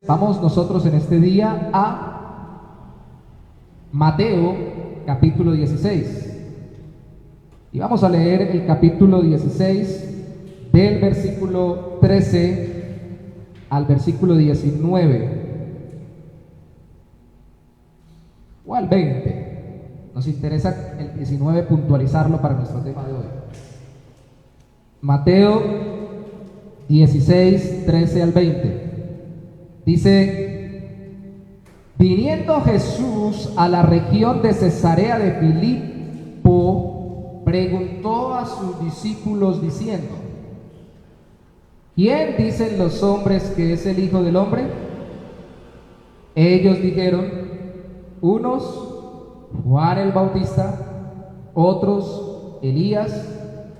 Vamos nosotros en este día a Mateo capítulo 16 y vamos a leer el capítulo 16 del versículo 13 al versículo 19 o al 20. Nos interesa el 19 puntualizarlo para nuestro tema de hoy. Mateo 16, 13 al 20. Dice: viniendo Jesús a la región de Cesarea de Filipo, preguntó a sus discípulos diciendo: ¿quién dicen los hombres que es el Hijo del Hombre? Ellos dijeron: unos Juan el Bautista, otros Elías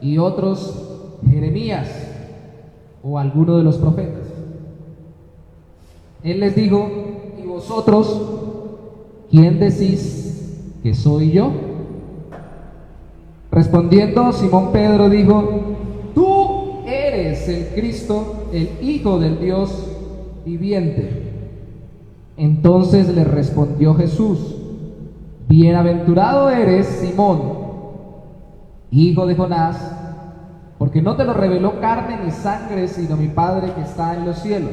y otros Jeremías o alguno de los profetas. Él les dijo: ¿y vosotros quién decís que soy yo? Respondiendo Simón Pedro dijo: tú eres el Cristo, el Hijo del Dios viviente. Entonces le respondió Jesús: bienaventurado eres, Simón, hijo de Jonás, porque no te lo reveló carne ni sangre, sino mi Padre que está en los cielos.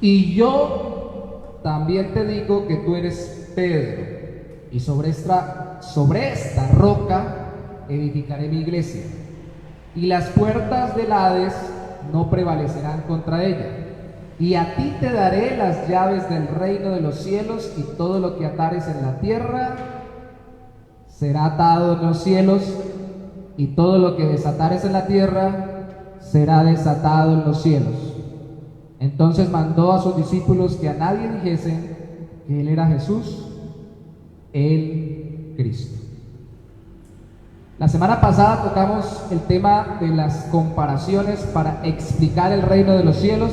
Y yo también te digo que tú eres Pedro, y sobre esta roca edificaré mi iglesia, y las puertas del Hades no prevalecerán contra ella. Y a ti te daré las llaves del reino de los cielos, y todo lo que atares en la tierra será atado en los cielos, y todo lo que desatares en la tierra será desatado en los cielos. Entonces mandó a sus discípulos que a nadie dijesen que él era Jesús, el Cristo. La semana pasada tocamos el tema de las comparaciones para explicar el reino de los cielos,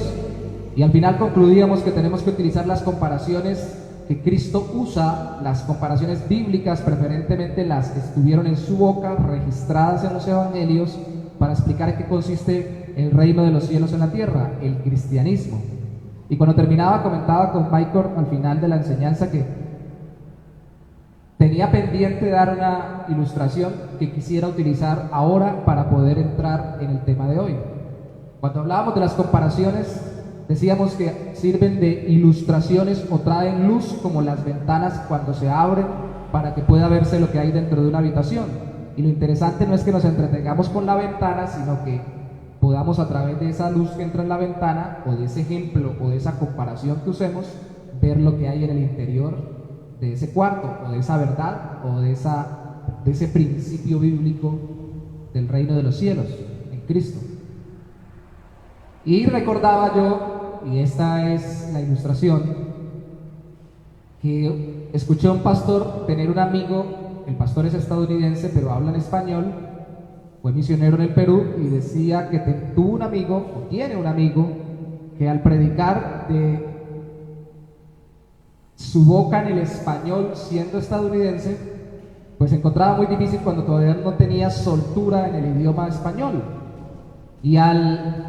y al final concluíamos que tenemos que utilizar las comparaciones que Cristo usa, las comparaciones bíblicas, preferentemente las que estuvieron en su boca, registradas en los evangelios, para explicar en qué consiste el reino de los cielos en la tierra, el cristianismo. Y cuando terminaba, comentaba con Michael al final de la enseñanza que tenía pendiente dar una ilustración que quisiera utilizar ahora para poder entrar en el tema de hoy. Cuando hablábamos de las comparaciones, decíamos que sirven de ilustraciones o traen luz como las ventanas cuando se abren para que pueda verse lo que hay dentro de una habitación. Y lo interesante no es que nos entretengamos con la ventana, sino que podamos, a través de esa luz que entra en la ventana, o de ese ejemplo, o de esa comparación que usemos, ver lo que hay en el interior de ese cuarto, o de esa verdad, o de ese principio bíblico del reino de los cielos, en Cristo. Y recordaba yo, y esta es la ilustración, que escuché a un pastor tener un amigo. El pastor es estadounidense, pero habla en español, fue misionero en el Perú, y decía que tuvo un amigo, o tiene un amigo, que al predicar de su boca en el español, siendo estadounidense, pues encontraba muy difícil cuando todavía no tenía soltura en el idioma español. Y al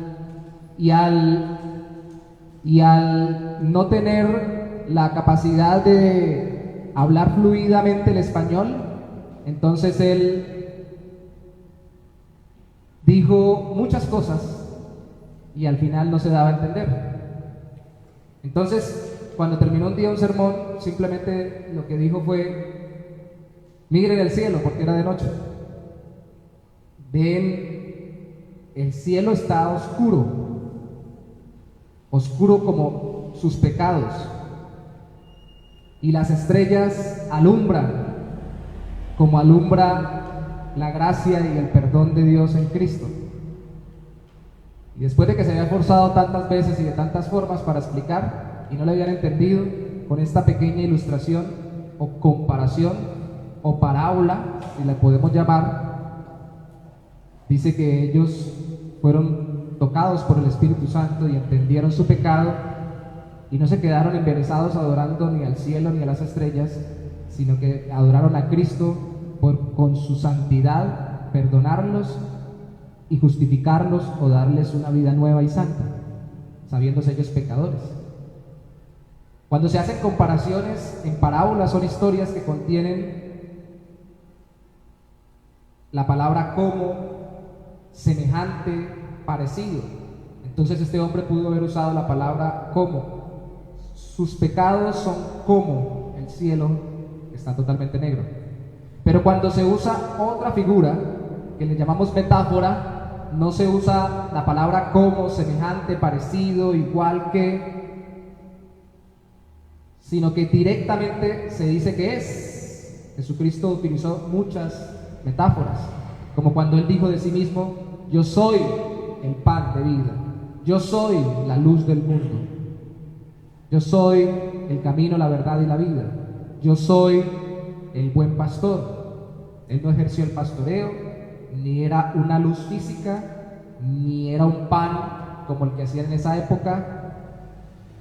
no tener la capacidad de hablar fluidamente el español, entonces él dijo muchas cosas y al final no se daba a entender. Entonces, cuando terminó un día un sermón, simplemente lo que dijo fue: miren el cielo, porque era de noche. Ven, el cielo está oscuro, oscuro como sus pecados, y las estrellas alumbran como alumbra la gracia y el perdón de Dios en Cristo. Y después de que se había esforzado tantas veces y de tantas formas para explicar, y no le habían entendido, con esta pequeña ilustración o comparación o parábola, si la podemos llamar, dice que ellos fueron tocados por el Espíritu Santo y entendieron su pecado, y no se quedaron embelesados adorando ni al cielo ni a las estrellas, sino que adoraron a Cristo con su santidad, perdonarlos y justificarlos, o darles una vida nueva y santa, sabiéndose ellos pecadores. Cuando se hacen comparaciones en parábolas, son historias que contienen la palabra como, semejante, parecido. Entonces este hombre pudo haber usado la palabra como. Sus pecados son como el cielo que está totalmente negro. Pero cuando se usa otra figura, que le llamamos metáfora, no se usa la palabra como, semejante, parecido, igual que, sino que directamente se dice que es. Jesucristo utilizó muchas metáforas, como cuando él dijo de sí mismo: yo soy el pan de vida, yo soy la luz del mundo, yo soy el camino, la verdad y la vida, yo soy el buen pastor. Él no ejerció el pastoreo, ni era una luz física, ni era un pan como el que hacían en esa época,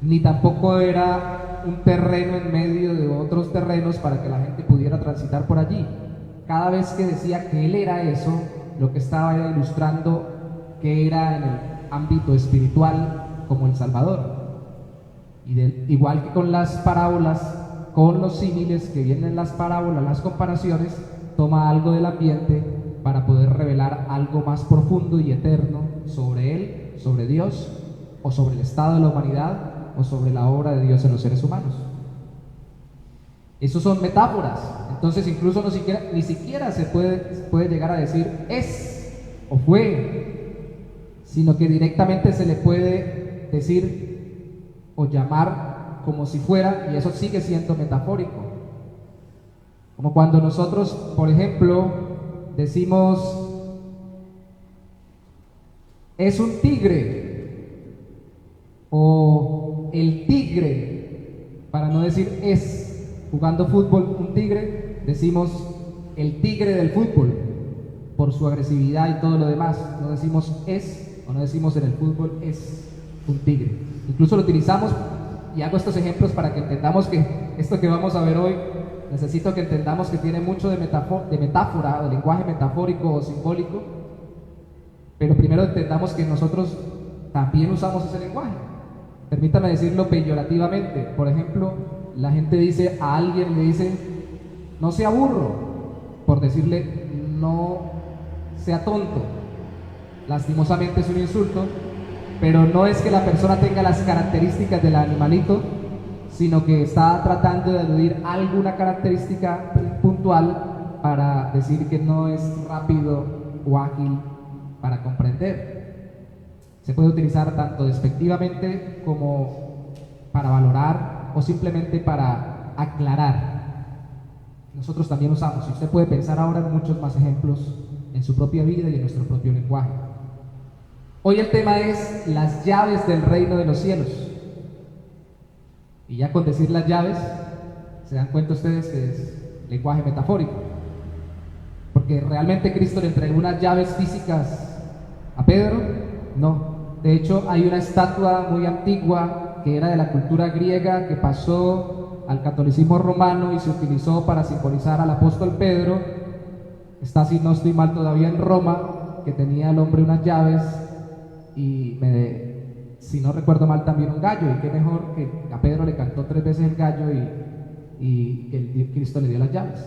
ni tampoco era un terreno en medio de otros terrenos para que la gente pudiera transitar por allí. Cada vez que decía que él era eso, lo que estaba era ilustrando que era en el ámbito espiritual como el Salvador. Igual que con las parábolas, con los símiles que vienen en las parábolas, las comparaciones, toma algo del ambiente para poder revelar algo más profundo y eterno sobre él, sobre Dios, o sobre el estado de la humanidad, o sobre la obra de Dios en los seres humanos. Esos son metáforas. Entonces incluso ni siquiera se puede llegar a decir es o fue, sino que directamente se le puede decir o llamar como si fuera, y eso sigue siendo metafórico. Como cuando nosotros, por ejemplo, decimos es un tigre o el tigre, para no decir es. Jugando fútbol, un tigre, decimos el tigre del fútbol por su agresividad y todo lo demás. No decimos es, o no decimos en el fútbol es un tigre. Incluso lo utilizamos, y hago estos ejemplos para que entendamos que esto que vamos a ver hoy, necesito que entendamos que tiene mucho de metáfora, de lenguaje metafórico o simbólico, pero primero entendamos que nosotros también usamos ese lenguaje. Permítame decirlo peyorativamente. Por ejemplo, la gente dice a alguien, le dice no sea burro, por decirle no sea tonto. Lastimosamente es un insulto, pero no es que la persona tenga las características del animalito, sino que está tratando de aludir a alguna característica puntual para decir que no es rápido o ágil para comprender. Se puede utilizar tanto despectivamente como para valorar o simplemente para aclarar. Nosotros también usamos, y usted puede pensar ahora en muchos más ejemplos en su propia vida y en nuestro propio lenguaje. Hoy el tema es las llaves del reino de los cielos. Y ya con decir las llaves, se dan cuenta ustedes que es lenguaje metafórico. Porque realmente Cristo le entregó unas llaves físicas a Pedro, no. De hecho, hay una estatua muy antigua que era de la cultura griega que pasó al catolicismo romano y se utilizó para simbolizar al apóstol Pedro. Está, si no estoy mal, todavía en Roma, que tenía el hombre unas llaves y si no recuerdo mal también un gallo, y qué mejor que a Pedro le cantó 3 veces el gallo y que Cristo le dio las llaves.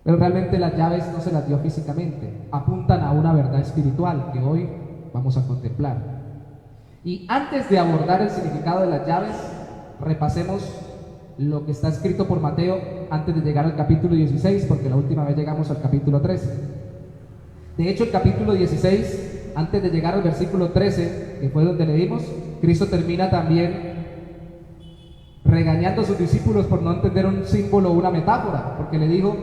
Pero realmente las llaves no se las dio físicamente, apuntan a una verdad espiritual que hoy vamos a contemplar. Y antes de abordar el significado de las llaves, repasemos lo que está escrito por Mateo antes de llegar al capítulo 16, porque la última vez llegamos al capítulo 13. De hecho, el capítulo 16, antes de llegar al versículo 13, que fue donde leímos, Cristo termina también regañando a sus discípulos por no entender un símbolo o una metáfora, porque le dijo: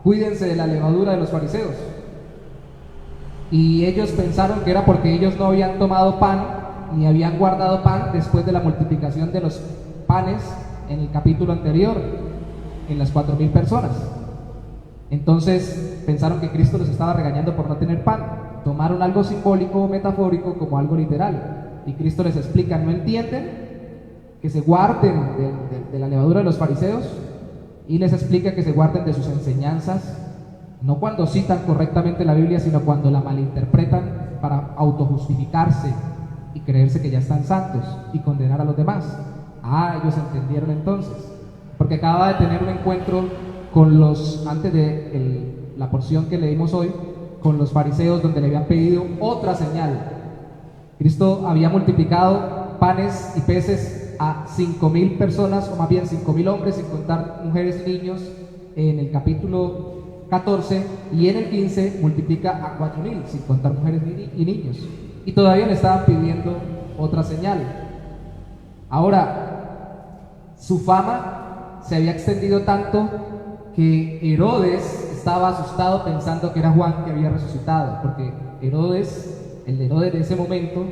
cuídense de la levadura de los fariseos. Y ellos pensaron que era porque ellos no habían tomado pan ni habían guardado pan después de la multiplicación de los panes en el capítulo anterior, en las 4,000 personas. Entonces pensaron que Cristo los estaba regañando por no tener pan. Tomaron algo simbólico o metafórico como algo literal, y Cristo les explica: no entienden que se guarden de la levadura de los fariseos, y les explica que se guarden de sus enseñanzas, no cuando citan correctamente la Biblia, sino cuando la malinterpretan para autojustificarse y creerse que ya están santos y condenar a los demás. Ah, ellos entendieron entonces, porque acaba de tener un encuentro con los, antes de la porción que leímos hoy, con los fariseos, donde le habían pedido otra señal. Cristo había multiplicado panes y peces a 5.000 personas, o más bien 5.000 hombres, sin contar mujeres y niños, en el capítulo 14, y en el 15 multiplica a 4.000, sin contar mujeres y niños. Y todavía le estaban pidiendo otra señal. Ahora, su fama se había extendido tanto que Herodes estaba asustado pensando que era Juan que había resucitado, porque Herodes, el Herodes de ese momento,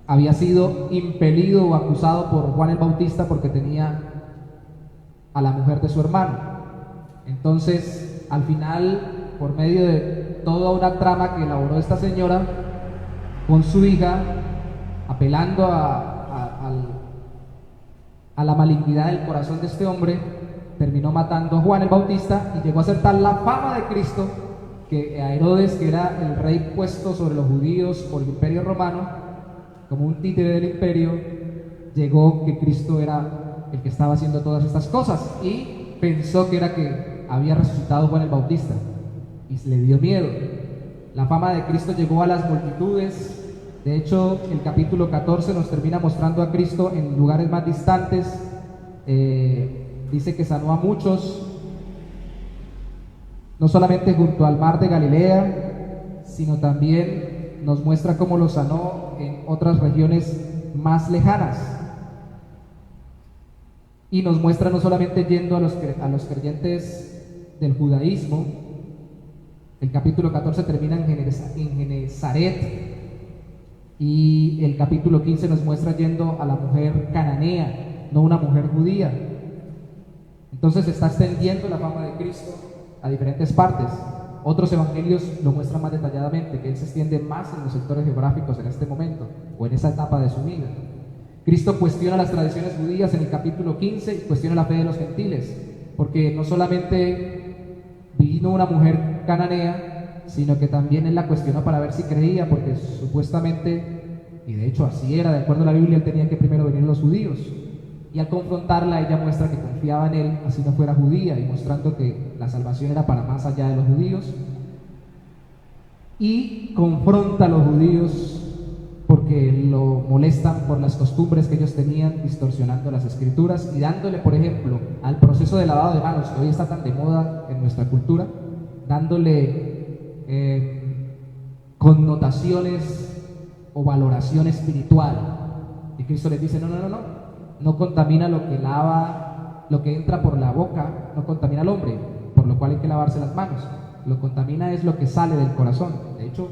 había sido impelido o acusado por Juan el Bautista porque tenía a la mujer de su hermano. Entonces, al final, por medio de toda una trama que elaboró esta señora con su hija, apelando a la malignidad del corazón de este hombre, terminó matando a Juan el Bautista, y llegó a ser tal la fama de Cristo que a Herodes, que era el rey puesto sobre los judíos por el imperio romano, como un títere del imperio, llegó que Cristo era el que estaba haciendo todas estas cosas, y pensó que era que había resucitado Juan el Bautista, y le dio miedo. La fama de Cristo llegó a las multitudes. De hecho, el capítulo 14 nos termina mostrando a Cristo en lugares más distantes. Dice que sanó a muchos, no solamente junto al mar de Galilea, sino también nos muestra cómo lo sanó en otras regiones más lejanas. Y nos muestra no solamente yendo a los creyentes del judaísmo. El capítulo 14 termina en Genezaret, y el capítulo 15 nos muestra yendo a la mujer cananea, no una mujer judía. Entonces se está extendiendo la fama de Cristo a diferentes partes. Otros evangelios lo muestran más detalladamente, que Él se extiende más en los sectores geográficos en este momento, o en esa etapa de su vida. Cristo cuestiona las tradiciones judías en el capítulo 15 y cuestiona la fe de los gentiles, porque no solamente vino una mujer cananea, sino que también Él la cuestionó para ver si creía, porque supuestamente, y de hecho así era, de acuerdo a la Biblia, Él tenía que primero venir los judíos. Y al confrontarla, ella muestra que confiaba en Él, así no fuera judía, y mostrando que la salvación era para más allá de los judíos. Y confronta a los judíos porque lo molestan por las costumbres que ellos tenían, distorsionando las escrituras y dándole, por ejemplo, al proceso de lavado de manos, que hoy está tan de moda en nuestra cultura, dándole connotaciones o valoración espiritual. Y Cristo les dice: no contamina lo que lava, lo que entra por la boca, no contamina al hombre, por lo cual hay que lavarse las manos. Lo contamina es lo que sale del corazón. De hecho,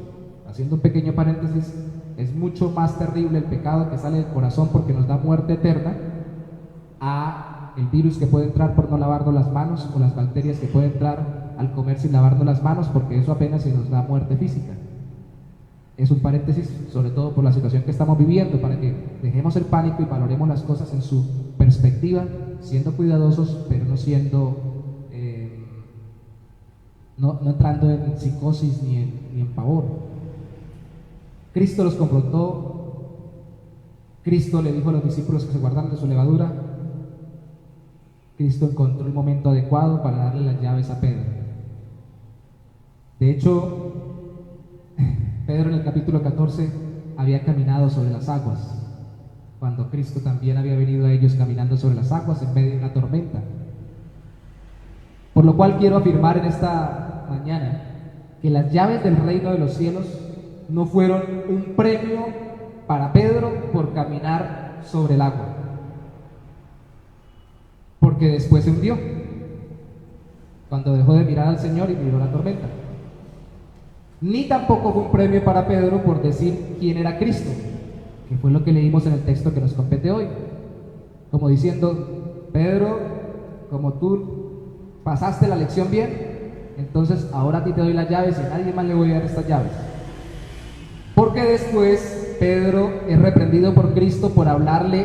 haciendo un pequeño paréntesis, es mucho más terrible el pecado que sale del corazón, porque nos da muerte eterna, a el virus que puede entrar por no lavarnos las manos, o las bacterias que puede entrar al comer sin lavarnos las manos, porque eso apenas se nos da muerte física. Es un paréntesis, sobre todo por la situación que estamos viviendo, para que dejemos el pánico y valoremos las cosas en su perspectiva, siendo cuidadosos, pero no siendo no entrando en psicosis ni en pavor. Cristo los confrontó. Cristo le dijo a los discípulos que se guardaran de su levadura. Cristo encontró el momento adecuado para darle las llaves a Pedro. De hecho, Pedro en el capítulo 14 había caminado sobre las aguas, cuando Cristo también había venido a ellos caminando sobre las aguas en medio de una tormenta. Por lo cual quiero afirmar en esta mañana que las llaves del reino de los cielos no fueron un premio para Pedro por caminar sobre el agua, porque después se hundió cuando dejó de mirar al Señor y miró la tormenta. Ni tampoco fue un premio para Pedro por decir quién era Cristo, que fue lo que leímos en el texto que nos compete hoy, como diciendo: Pedro, como tú pasaste la lección bien, entonces ahora a ti te doy las llaves y a nadie más le voy a dar estas llaves. Porque después Pedro es reprendido por Cristo por hablarle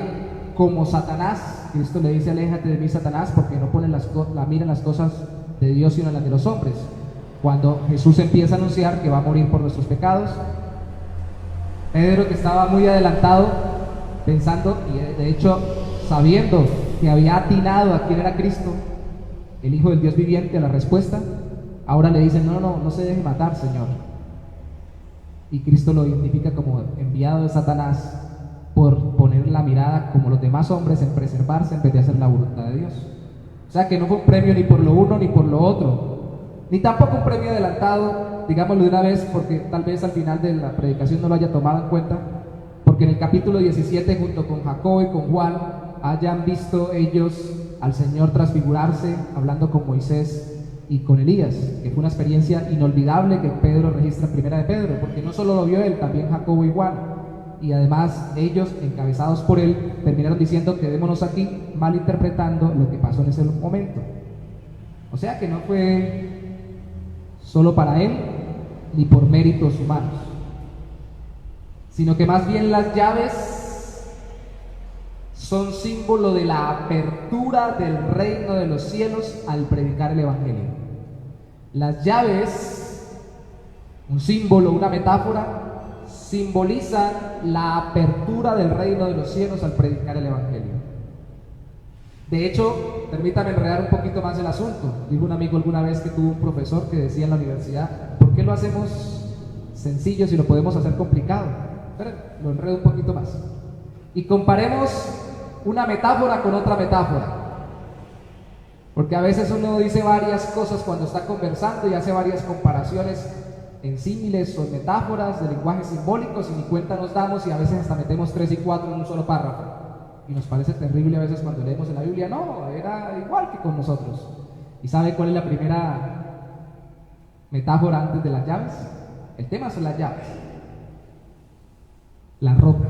como Satanás. Cristo le dice: aléjate de mí, Satanás, porque no pones la mira en las cosas de Dios sino en las de los hombres. Cuando Jesús empieza a anunciar que va a morir por nuestros pecados, Pedro, que estaba muy adelantado, pensando, y de hecho sabiendo que había atinado a quién era Cristo, el Hijo del Dios viviente, a la respuesta, ahora le dicen, no se deje matar, Señor. Y Cristo lo identifica como enviado de Satanás por poner la mirada, como los demás hombres, en preservarse en vez de hacer la voluntad de Dios. O sea que no fue un premio ni por lo uno ni por lo otro, ni tampoco un premio adelantado, digámoslo de una vez, porque tal vez al final de la predicación no lo haya tomado en cuenta, porque en el capítulo 17, junto con Jacobo y con Juan, hayan visto ellos al Señor transfigurarse, hablando con Moisés y con Elías, que fue una experiencia inolvidable que Pedro registra en Primera de Pedro, porque no solo lo vio él, también Jacobo y Juan, y además ellos, encabezados por él, terminaron diciendo: quedémonos aquí, malinterpretando lo que pasó en ese momento. O sea que no fue solo para él, ni por méritos humanos, sino que más bien las llaves son símbolo de la apertura del reino de los cielos al predicar el Evangelio. Las llaves, un símbolo, una metáfora, simbolizan la apertura del reino de los cielos al predicar el Evangelio. De hecho, permítame enredar un poquito más el asunto. Dijo un amigo alguna vez que tuvo un profesor que decía en la universidad: ¿por qué lo hacemos sencillo si lo podemos hacer complicado? Esperen, lo enredo un poquito más. Y comparemos una metáfora con otra metáfora. Porque a veces uno dice varias cosas cuando está conversando y hace varias comparaciones en símiles o en metáforas de lenguajes simbólicos, y ni cuenta nos damos, y a veces hasta metemos 3 y 4 en un solo párrafo. Y nos parece terrible a veces cuando leemos en la Biblia: no, era igual que con nosotros. ¿Y sabe cuál es la primera metáfora antes de las llaves? El tema son las llaves. La roca.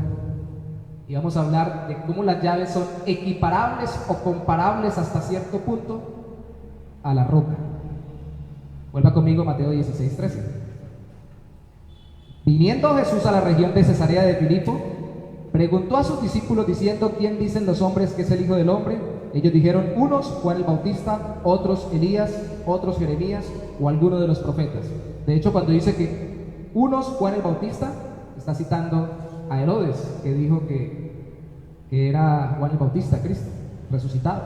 Y vamos a hablar de cómo las llaves son equiparables o comparables hasta cierto punto a la roca. Vuelva conmigo, Mateo 16:13. Viniendo Jesús a la región de Cesarea de Filipo, preguntó a sus discípulos diciendo: ¿quién dicen los hombres que es el Hijo del Hombre? Ellos dijeron: unos Juan el Bautista, otros Elías, otros Jeremías o alguno de los profetas. De hecho, cuando dice que unos Juan el Bautista, está citando a Herodes, que dijo que era Juan el Bautista, Cristo resucitado.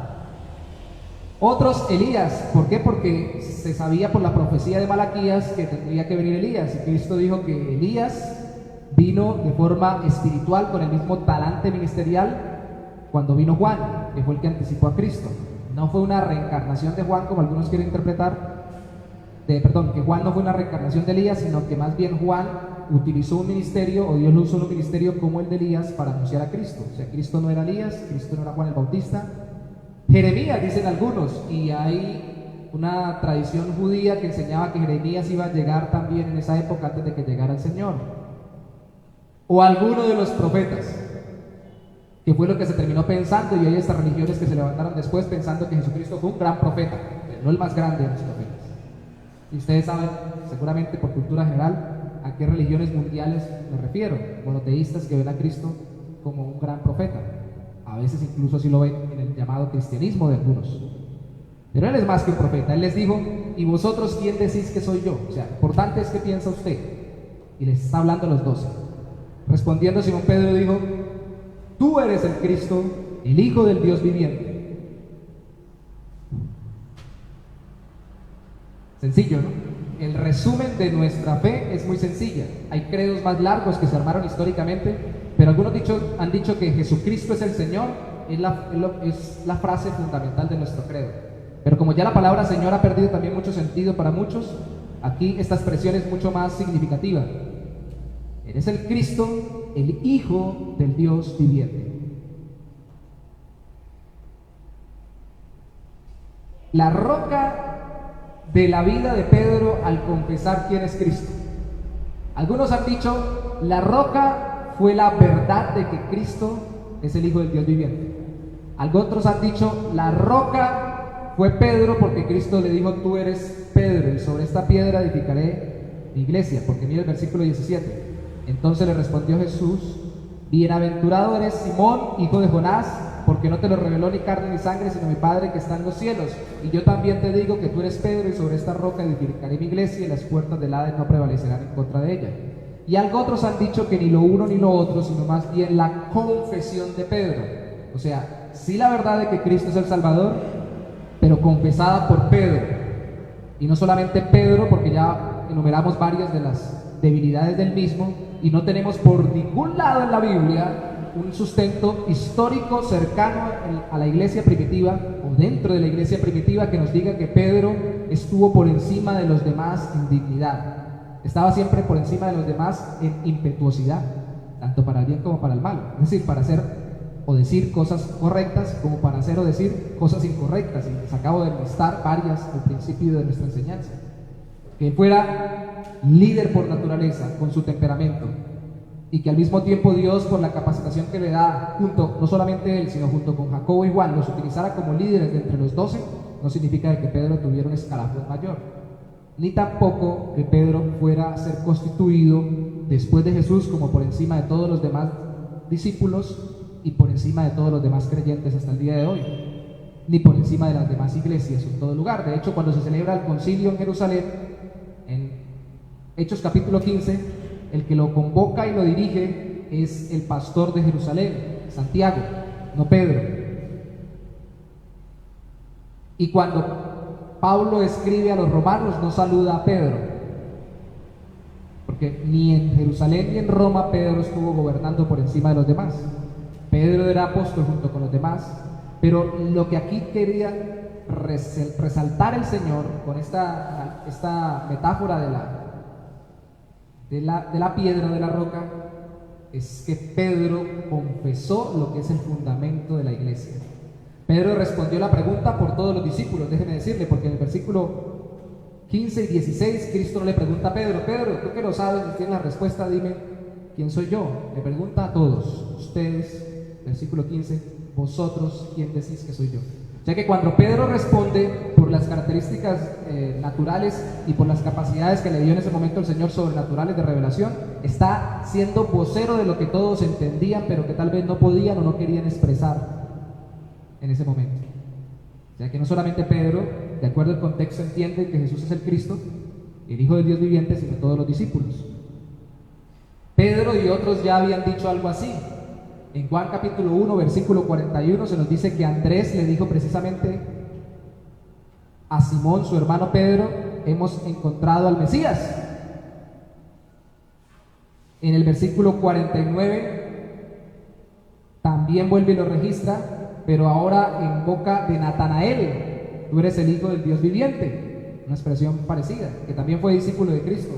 Otros Elías. ¿Por qué? Porque se sabía por la profecía de Malaquías que tendría que venir Elías, y Cristo dijo que Elías vino de forma espiritual con el mismo talante ministerial cuando vino Juan, que fue el que anticipó a Cristo. No fue una reencarnación de Juan, como algunos quieren interpretar, que Juan no fue una reencarnación de Elías, sino que más bien Juan utilizó un ministerio, o Dios lo usó un ministerio como el de Elías para anunciar a Cristo. O sea, Cristo no era Elías, Cristo no era Juan el Bautista. Jeremías, dicen algunos, y hay una tradición judía que enseñaba que Jeremías iba a llegar también en esa época antes de que llegara el Señor. O alguno de los profetas, que fue lo que se terminó pensando, y hay estas religiones que se levantaron después pensando que Jesucristo fue un gran profeta, pero no el más grande de los profetas. Y ustedes saben, seguramente por cultura general, a qué religiones mundiales me refiero: monoteístas que ven a Cristo como un gran profeta. A veces incluso así lo ven en el llamado cristianismo de algunos. Pero él es más que un profeta. Él les dijo: ¿y vosotros quién decís que soy yo? O sea, importante es qué piensa usted. Y les está hablando a los 12. Respondiendo, Simón Pedro dijo: tú eres el Cristo, el Hijo del Dios viviente. Sencillo, ¿no? El resumen de nuestra fe es muy sencilla. Hay credos más largos que se armaron históricamente, pero algunos han dicho que Jesucristo es el Señor. Es la frase fundamental de nuestro credo. Pero como ya la palabra Señor ha perdido también mucho sentido para muchos, aquí esta expresión es mucho más significativa. Eres el Cristo, el Hijo del Dios viviente. La roca de la vida de Pedro al confesar quién es Cristo. Algunos han dicho: la roca fue la verdad de que Cristo es el Hijo del Dios viviente. Otros han dicho: la roca fue Pedro, porque Cristo le dijo: tú eres Pedro, y sobre esta piedra edificaré mi iglesia. Porque mira el versículo 17. Entonces le respondió Jesús: bienaventurado eres Simón, hijo de Jonás, porque no te lo reveló ni carne ni sangre, sino mi Padre que está en los cielos. Y yo también te digo que tú eres Pedro, y sobre esta roca edificaré mi iglesia, y las puertas del Hades no prevalecerán en contra de ella. Y algo otros han dicho que ni lo uno ni lo otro, sino más bien la confesión de Pedro. O sea, sí la verdad de que Cristo es el Salvador, pero confesada por Pedro. Y no solamente Pedro, porque ya enumeramos varias de las debilidades del mismo, y no tenemos por ningún lado en la Biblia un sustento histórico cercano a la iglesia primitiva o dentro de la iglesia primitiva que nos diga que Pedro estuvo por encima de los demás en dignidad. Estaba siempre por encima de los demás en impetuosidad, tanto para el bien como para el mal. Es decir, para hacer o decir cosas correctas como para hacer o decir cosas incorrectas. Y les acabo de listar varias al principio de nuestra enseñanza. Que fuera líder por naturaleza, con su temperamento, y que al mismo tiempo Dios, por la capacitación que le da, no solamente él, sino junto con Jacobo y Juan, los utilizara como líderes de entre los 12, no significa que Pedro tuviera un escalafón mayor, ni tampoco que Pedro fuera a ser constituido después de Jesús como por encima de todos los demás discípulos y por encima de todos los demás creyentes hasta el día de hoy, ni por encima de las demás iglesias en todo lugar. De hecho, cuando se celebra el concilio en Jerusalén, en Hechos capítulo 15, el que lo convoca y lo dirige es el pastor de Jerusalén, Santiago, no Pedro. Y cuando Pablo escribe a los romanos, no saluda a Pedro, porque ni en Jerusalén ni en Roma Pedro estuvo gobernando por encima de los demás. Pedro era apóstol junto con los demás, pero lo que aquí quería resaltar el Señor con esta metáfora de la piedra, de la roca, es que Pedro confesó lo que es el fundamento de la iglesia. Pedro respondió la pregunta por todos los discípulos, déjeme decirle, porque en el versículo 15 y 16 Cristo no le pregunta a Pedro: Pedro, tú que lo sabes y tienes la respuesta, dime quién soy yo. Le pregunta a todos: ustedes, versículo 15, vosotros, ¿quién decís que soy yo? O sea que cuando Pedro responde por las características naturales y por las capacidades que le dio en ese momento el Señor sobrenaturales de revelación, está siendo vocero de lo que todos entendían, pero que tal vez no podían o no querían expresar en ese momento. O sea que no solamente Pedro, de acuerdo al contexto, entiende que Jesús es el Cristo, el Hijo del Dios viviente, sino todos los discípulos. Pedro y otros ya habían dicho algo así. En Juan capítulo 1, versículo 41 se nos dice que Andrés le dijo precisamente a Simón, su hermano Pedro: hemos encontrado al Mesías. En el versículo 49 también vuelve y lo registra, pero ahora en boca de Natanael: tú eres el Hijo del Dios viviente. Una expresión parecida, que también fue discípulo de Cristo,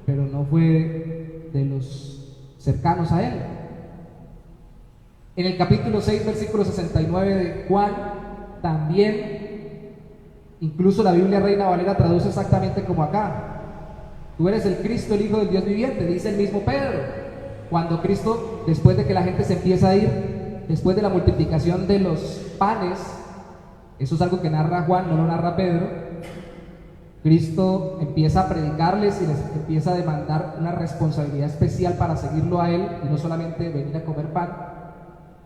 pero no fue de los cercanos a él. En el capítulo 6, versículo 69 de Juan, también, incluso la Biblia Reina Valera traduce exactamente como acá: tú eres el Cristo, el Hijo del Dios viviente, dice el mismo Pedro. Cuando Cristo, después de que la gente se empieza a ir, después de la multiplicación de los panes, eso es algo que narra Juan, no lo narra Pedro, Cristo empieza a predicarles y les empieza a demandar una responsabilidad especial para seguirlo a él, y no solamente venir a comer pan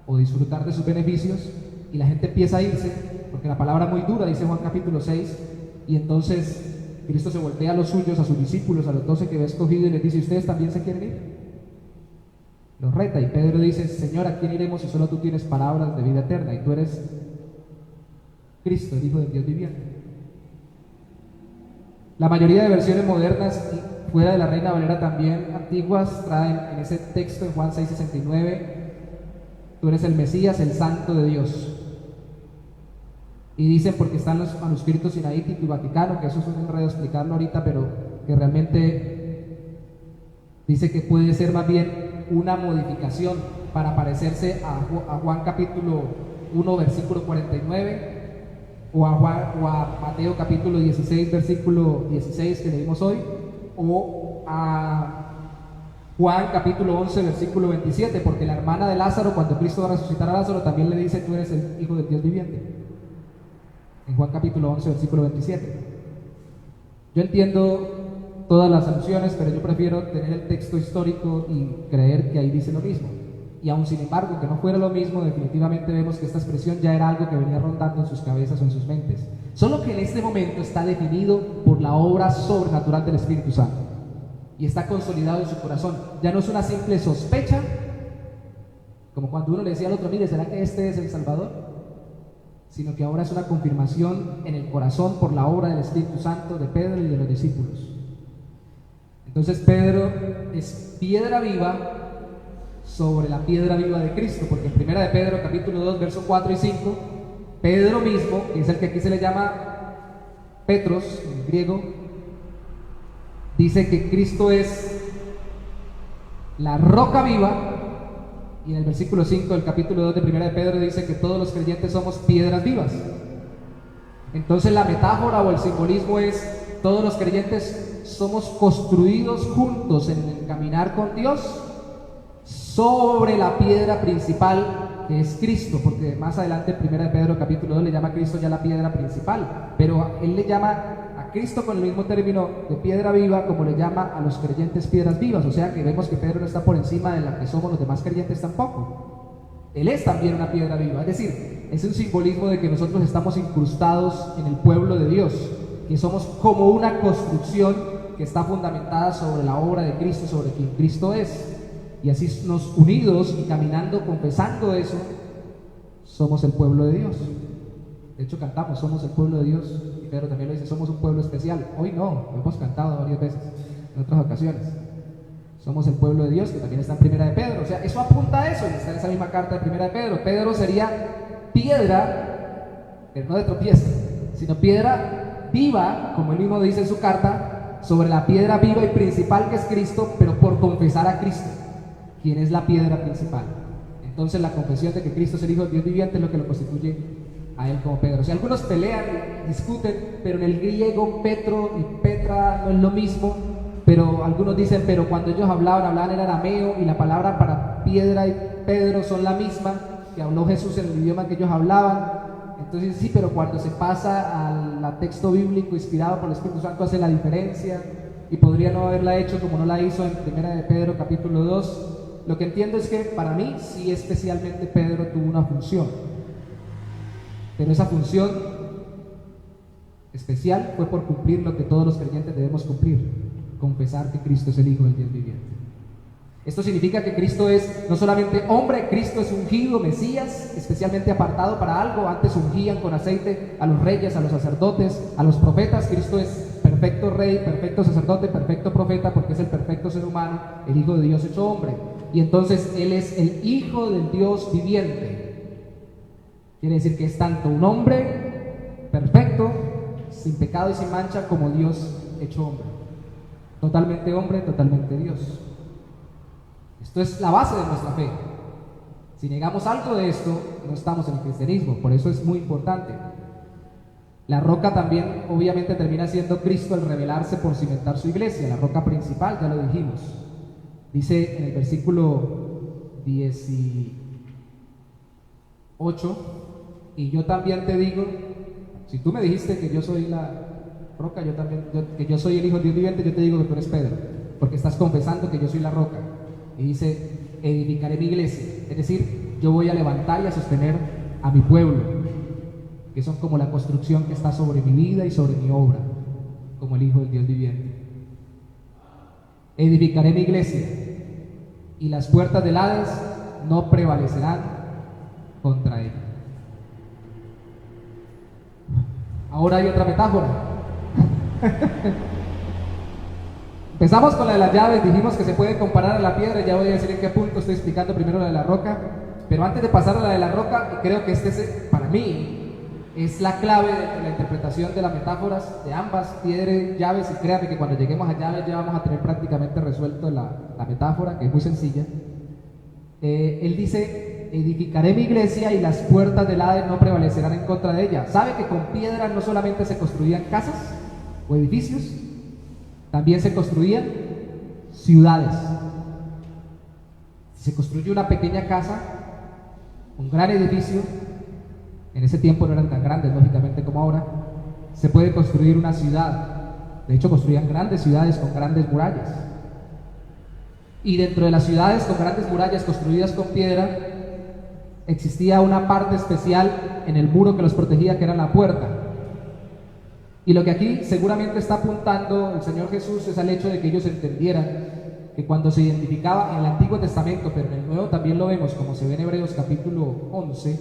o disfrutar de sus beneficios, y la gente empieza a irse, porque la palabra muy dura, dice Juan capítulo 6, y entonces Cristo se voltea a los suyos, a sus discípulos, a los 12 que había escogido, y les dice: ¿ustedes también se quieren ir? Los reta, y Pedro dice: Señor, ¿a quién iremos si solo tú tienes palabras de vida eterna, y tú eres Cristo, el Hijo del Dios viviente? La mayoría de versiones modernas, fuera de la Reina Valera también antiguas, traen en ese texto en Juan 6:69: tú eres el Mesías, el Santo de Dios. Y dicen, porque están los manuscritos sinaítico y vaticano, que eso es un enredo explicarlo ahorita, pero que realmente dice que puede ser más bien una modificación para parecerse a Juan capítulo 1, versículo 49, o a Mateo capítulo 16, versículo 16 que leímos hoy, o a Juan capítulo 11, versículo 27, porque la hermana de Lázaro, cuando Cristo va a resucitar a Lázaro, también le dice: tú eres el Hijo del Dios viviente, en Juan capítulo 11, versículo 27. Yo entiendo todas las alusiones, pero yo prefiero tener el texto histórico y creer que ahí dice lo mismo. Y aun sin embargo, que no fuera lo mismo, definitivamente vemos que esta expresión ya era algo que venía rondando en sus cabezas o en sus mentes, solo que en este momento está definido por la obra sobrenatural del Espíritu Santo. y está consolidado en su corazón. Ya no es una simple sospecha, como cuando uno le decía al otro, mire, ¿será que este es el Salvador? Sino que ahora es una confirmación en el corazón por la obra del Espíritu Santo de Pedro y de los discípulos. Entonces Pedro es piedra viva sobre la piedra viva de Cristo, porque en 1 de Pedro capítulo 2 versos 4 y 5, Pedro mismo, que es el que aquí se le llama Petros en griego, dice que Cristo es la roca viva, y en el versículo 5 del capítulo 2 de 1 de Pedro dice que todos los creyentes somos piedras vivas. Entonces la metáfora o el simbolismo es, todos los creyentes somos construidos juntos en el caminar con Dios sobre la piedra principal que es Cristo, porque más adelante en 1 de Pedro capítulo 2 le llama a Cristo ya la piedra principal, pero él le llama a Cristo con el mismo término de piedra viva como le llama a los creyentes piedras vivas. O sea que vemos que Pedro no está por encima de la que somos los demás creyentes tampoco. Él es también una piedra viva, es decir, es un simbolismo de que nosotros estamos incrustados en el pueblo de Dios, que somos como una construcción que está fundamentada sobre la obra de Cristo, sobre quien Cristo es. Y así nos unidos y caminando, confesando eso, somos el pueblo de Dios. De hecho cantamos, somos el pueblo de Dios, y Pedro también lo dice, somos un pueblo especial. Hoy no, lo hemos cantado varias veces, en otras ocasiones. Somos el pueblo de Dios, que también está en 1 de Pedro. O sea, eso apunta a eso, y está en esa misma carta de 1 de Pedro. Pedro sería piedra, pero no de tropiezo, sino piedra viva, como él mismo dice en su carta, sobre la piedra viva y principal que es Cristo, pero por confesar a Cristo, quien es la piedra principal. Entonces la confesión de que Cristo es el Hijo del Dios viviente es lo que lo constituye a él como Pedro. O sea, algunos pelean, discuten, pero en el griego Petro y Petra no es lo mismo, pero algunos dicen, pero cuando ellos hablaban en arameo, y la palabra para piedra y Pedro son la misma que habló Jesús en el idioma que ellos hablaban. Entonces sí, pero cuando se pasa al texto bíblico inspirado por el Espíritu Santo hace la diferencia, y podría no haberla hecho como no la hizo en 1 de Pedro capítulo 2. Lo que entiendo es que para mí sí, especialmente Pedro tuvo una función, pero esa función especial fue por cumplir lo que todos los creyentes debemos cumplir: confesar que Cristo es el Hijo del Dios viviente. Esto significa que Cristo es no solamente hombre, Cristo es ungido, Mesías, especialmente apartado para algo. Antes ungían con aceite a los reyes, a los sacerdotes, a los profetas. Cristo es perfecto rey, perfecto sacerdote, perfecto profeta, porque es el perfecto ser humano, el Hijo de Dios hecho hombre. Y entonces Él es el Hijo del Dios viviente. Quiere decir que es tanto un hombre perfecto, sin pecado y sin mancha, como Dios hecho hombre. Totalmente hombre, totalmente Dios. Esto es la base de nuestra fe. Si negamos algo de esto, no estamos en el cristianismo. Por eso es muy importante. La roca también obviamente termina siendo Cristo al revelarse por cimentar su iglesia, la roca principal, ya lo dijimos. Dice en el versículo 18, y yo también te digo, si tú me dijiste que yo soy la roca, que yo soy el Hijo del Dios viviente, yo te digo que tú eres Pedro, porque estás confesando que yo soy la roca. Y dice, edificaré mi iglesia, es decir, yo voy a levantar y a sostener a mi pueblo, que son como la construcción que está sobre mi vida y sobre mi obra, como el Hijo del Dios viviente. Edificaré mi iglesia, y las puertas del Hades no prevalecerán contra ella. Ahora hay otra metáfora. Empezamos con la de las llaves, dijimos que se puede comparar a la piedra. Ya voy a decir en qué punto estoy explicando primero la de la roca. Pero antes de pasar a la de la roca, creo que para mí es la clave de la interpretación de las metáforas de ambas, piedra y llaves. Y créanme que cuando lleguemos a llaves ya vamos a tener prácticamente resuelto la metáfora, que es muy sencilla. Él dice, edificaré mi iglesia y las puertas del Hades no prevalecerán en contra de ella. ¿Sabe que con piedra no solamente se construían casas o edificios? También se construían ciudades. Si se construye una pequeña casa, un gran edificio, en ese tiempo no eran tan grandes lógicamente como ahora, se puede construir una ciudad. De hecho construían grandes ciudades con grandes murallas, y dentro de las ciudades con grandes murallas construidas con piedra existía una parte especial en el muro que los protegía, que era la puerta. Y lo que aquí seguramente está apuntando el Señor Jesús es al hecho de que ellos entendieran que cuando se identificaba en el Antiguo Testamento, pero en el Nuevo también lo vemos, como se ve en Hebreos capítulo 11,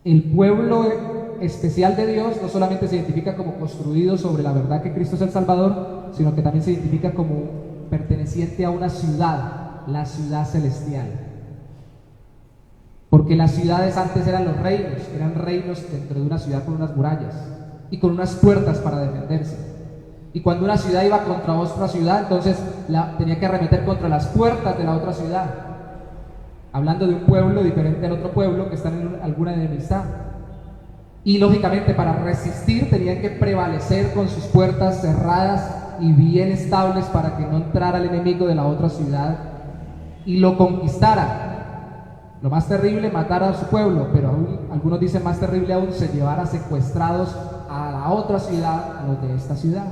el pueblo especial de Dios no solamente se identifica como construido sobre la verdad que Cristo es el Salvador, sino que también se identifica como perteneciente a una ciudad, la ciudad celestial. Porque las ciudades antes eran los reinos, eran reinos dentro de una ciudad con unas murallas y con unas puertas para defenderse. Y cuando una ciudad iba contra otra ciudad, entonces tenía que arremeter contra las puertas de la otra ciudad, hablando de un pueblo diferente al otro pueblo que están en alguna enemistad. Y lógicamente para resistir tenían que prevalecer con sus puertas cerradas y bien estables para que no entrara el enemigo de la otra ciudad y lo conquistara. Lo más terrible, matar a su pueblo, pero aún, algunos dicen más terrible aún, se llevara secuestrados a la otra ciudad, a los de esta ciudad.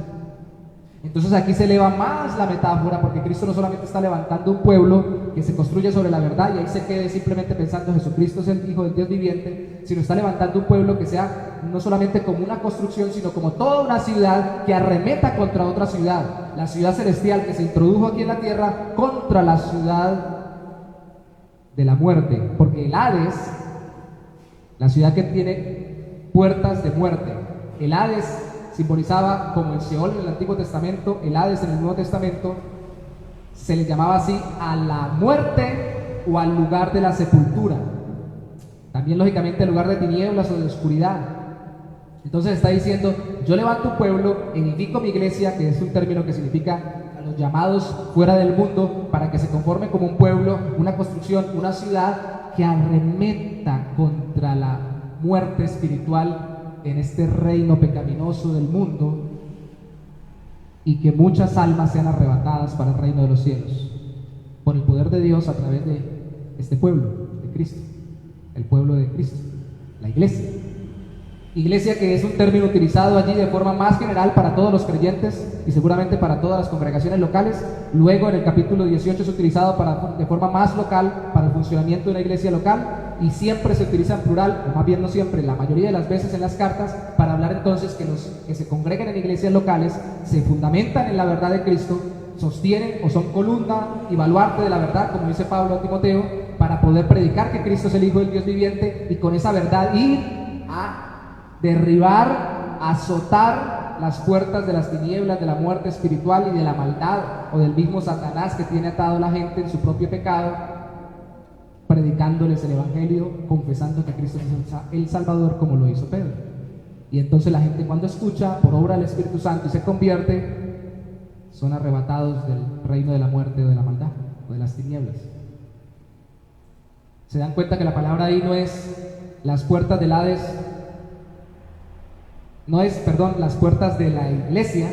Entonces aquí se eleva más la metáfora, porque Cristo no solamente está levantando un pueblo que se construye sobre la verdad y ahí se quede simplemente pensando Jesucristo es el Hijo del Dios viviente, sino está levantando un pueblo que sea no solamente como una construcción, sino como toda una ciudad que arremeta contra otra ciudad, la ciudad celestial que se introdujo aquí en la tierra contra la ciudad de la muerte, porque el Hades, la ciudad que tiene puertas de muerte, el Hades simbolizaba como el Seol en el Antiguo Testamento, el Hades en el Nuevo Testamento, se le llamaba así a la muerte o al lugar de la sepultura, también lógicamente el lugar de tinieblas o de oscuridad. Entonces está diciendo, yo levanto un pueblo, edifico mi iglesia, que es un término que significa a los llamados fuera del mundo, para que se conforme como un pueblo, una construcción, una ciudad que arremeta contra la muerte espiritual en este reino pecaminoso del mundo y que muchas almas sean arrebatadas para el reino de los cielos por el poder de Dios a través de este pueblo de Cristo, el pueblo de Cristo, la iglesia. Iglesia que es un término utilizado allí de forma más general para todos los creyentes y seguramente para todas las congregaciones locales. Luego en el capítulo 18 es utilizado de forma más local para el funcionamiento de una iglesia local y siempre se utiliza en plural, o más bien no siempre, la mayoría de las veces en las cartas, para hablar entonces que los que se congregan en iglesias locales se fundamentan en la verdad de Cristo, sostienen o son columna y baluarte de la verdad, como dice Pablo a Timoteo, para poder predicar que Cristo es el Hijo del Dios viviente y con esa verdad ir a derribar, azotar las puertas de las tinieblas, de la muerte espiritual y de la maldad o del mismo Satanás que tiene atado a la gente en su propio pecado, predicándoles el Evangelio, confesando que Cristo es el Salvador, como lo hizo Pedro. Y entonces la gente, cuando escucha por obra del Espíritu Santo y se convierte, son arrebatados del reino de la muerte o de la maldad o de las tinieblas. Se dan cuenta que la palabra ahí no es las puertas del Hades, las puertas de la iglesia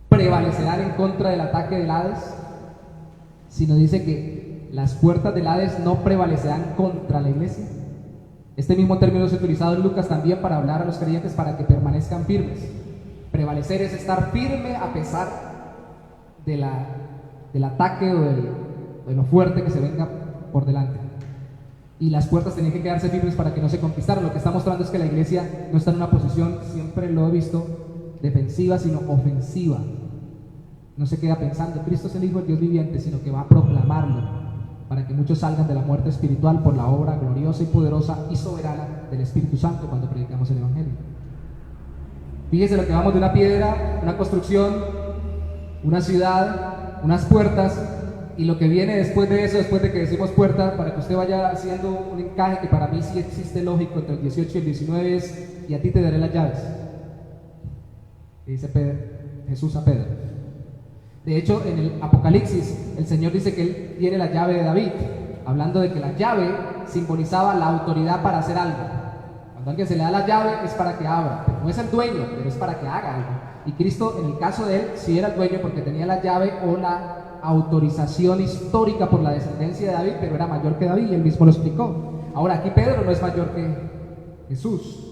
prevalecerán en contra del ataque del Hades, sino dice que las puertas del Hades no prevalecerán contra la iglesia. Este mismo término es utilizado en Lucas también para hablar a los creyentes para que permanezcan firmes. Prevalecer es estar firme a pesar del ataque o de lo fuerte que se venga por delante. Y las puertas tenían que quedarse firmes para que no se conquistaran. Lo que está mostrando es que la iglesia no está en una posición, siempre lo he visto, defensiva, sino ofensiva. No se queda pensando, Cristo es el Hijo del Dios viviente, sino que va a proclamarlo para que muchos salgan de la muerte espiritual por la obra gloriosa y poderosa y soberana del Espíritu Santo cuando predicamos el Evangelio. Fíjese lo que vamos de una piedra, una construcción, una ciudad, unas puertas, y lo que viene después de eso, después de que decimos puerta, para que usted vaya haciendo un encaje que para mí sí existe lógico entre el 18 y el 19 es, y a ti te daré las llaves. Y dice Jesús a Pedro. De hecho, en el Apocalipsis, el Señor dice que Él tiene la llave de David, hablando de que la llave simbolizaba la autoridad para hacer algo. Cuando a alguien se le da la llave es para que abra, pero no es el dueño, pero es para que haga algo. Y Cristo, en el caso de Él, sí era el dueño porque tenía la llave o la autorización histórica por la descendencia de David, pero era mayor que David y Él mismo lo explicó. Ahora, aquí Pedro no es mayor que Jesús.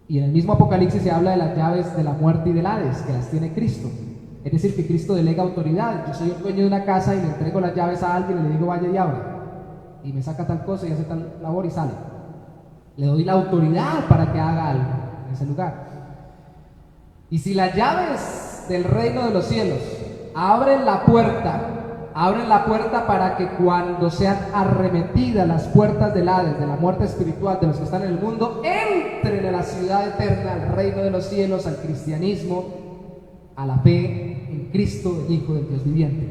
Y en el mismo Apocalipsis se habla de las llaves de la muerte y del Hades, que las tiene Cristo. Es decir, que Cristo delega autoridad. Yo soy el dueño de una casa y le entrego las llaves a alguien y le digo vaya y abra, y me saca tal cosa y hace tal labor y sale. Le doy la autoridad para que haga algo en ese lugar. Y si las llaves del reino de los cielos abren la puerta para que cuando sean arremetidas las puertas del Hades, de la muerte espiritual de los que están en el mundo, entren a la ciudad eterna, al reino de los cielos, al cristianismo, a la fe en Cristo, el Hijo del Dios viviente.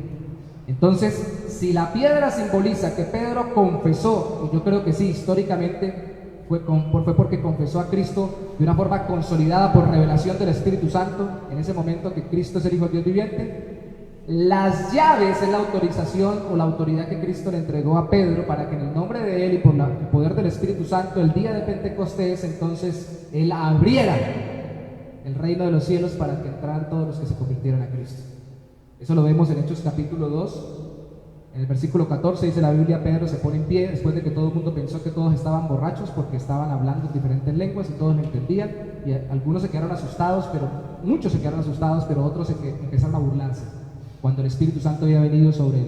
Entonces, si la piedra simboliza que Pedro confesó, y yo creo que sí, históricamente fue porque confesó a Cristo de una forma consolidada por revelación del Espíritu Santo, en ese momento que Cristo es el Hijo del Dios viviente, las llaves es la autorización o la autoridad que Cristo le entregó a Pedro para que en el nombre de Él y por el poder del Espíritu Santo, el día de Pentecostés, entonces Él abriera el reino de los cielos para que entraran todos los que se convirtieran a Cristo. Eso lo vemos en Hechos capítulo 2, en el versículo 14 dice la Biblia: Pedro se pone en pie después de que todo el mundo pensó que todos estaban borrachos porque estaban hablando en diferentes lenguas y todos lo entendían, y algunos se quedaron asustados, pero muchos se quedaron asustados, pero otros empezaron a burlarse cuando el Espíritu Santo había venido sobre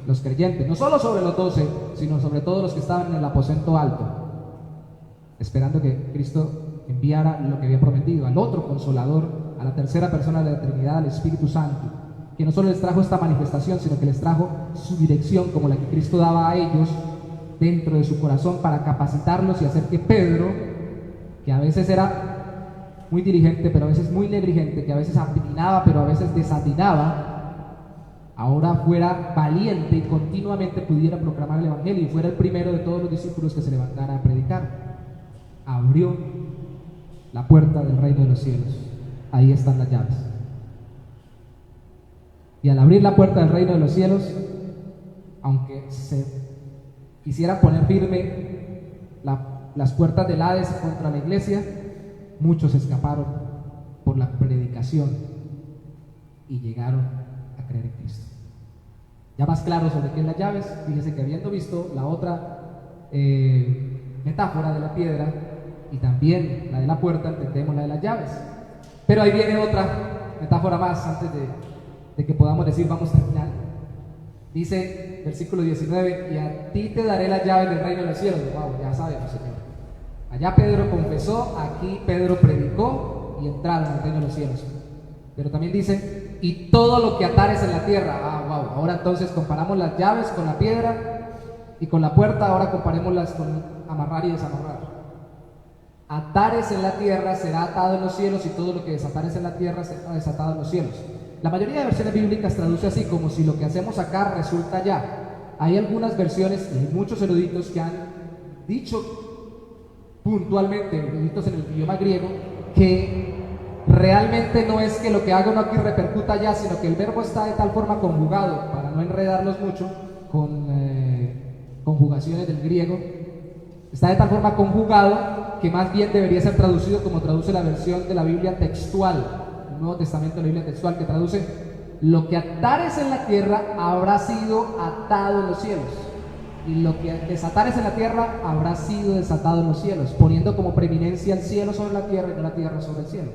los creyentes, no solo sobre los 12, sino sobre todos los que estaban en el aposento alto, esperando que Cristo enviara lo que había prometido, al otro Consolador, a la tercera persona de la Trinidad, al Espíritu Santo, que no solo les trajo esta manifestación, sino que les trajo su dirección, como la que Cristo daba a ellos dentro de su corazón, para capacitarlos y hacer que Pedro, que a veces era muy dirigente, pero a veces muy negligente, que a veces atinaba, pero a veces desatinaba, ahora fuera valiente y continuamente pudiera proclamar el Evangelio y fuera el primero de todos los discípulos que se levantara a predicar. Abrió la puerta del reino de los cielos. Ahí están las llaves. Y al abrir la puerta del reino de los cielos, aunque se quisiera poner firme las puertas del Hades contra la iglesia, muchos escaparon por la predicación y llegaron a creer en Cristo. Ya más claro sobre qué es las llaves, fíjense que habiendo visto la otra metáfora de la piedra y también la de la puerta, entendemos la de las llaves. Pero ahí viene otra metáfora más antes de que podamos decir vamos a terminar. Dice versículo 19: y a ti te daré las llaves del reino de los cielos. Wow, ya sabemos, Señor. Allá Pedro confesó, aquí Pedro predicó y entraron al reino de los cielos. Pero también dice: y todo lo que atares en la tierra. Wow, ahora entonces comparamos las llaves con la piedra y con la puerta, ahora comparémoslas con amarrar y desamarrar. Atares en la tierra será atado en los cielos, y todo lo que desatares en la tierra será desatado en los cielos. La mayoría de versiones bíblicas traduce así, como si lo que hacemos acá resulta allá. Hay algunas versiones y muchos eruditos que han dicho puntualmente, eruditos en el idioma griego, que realmente no es que lo que haga uno aquí repercuta allá, sino que el verbo está de tal forma conjugado, para no enredarlos mucho con conjugaciones del griego, está de tal forma conjugado que más bien debería ser traducido como traduce la versión de la Biblia textual, el Nuevo Testamento de la Biblia textual, que traduce: lo que atares en la tierra habrá sido atado en los cielos, y lo que desatares en la tierra habrá sido desatado en los cielos, poniendo como preeminencia el cielo sobre la tierra y no la tierra sobre el cielo,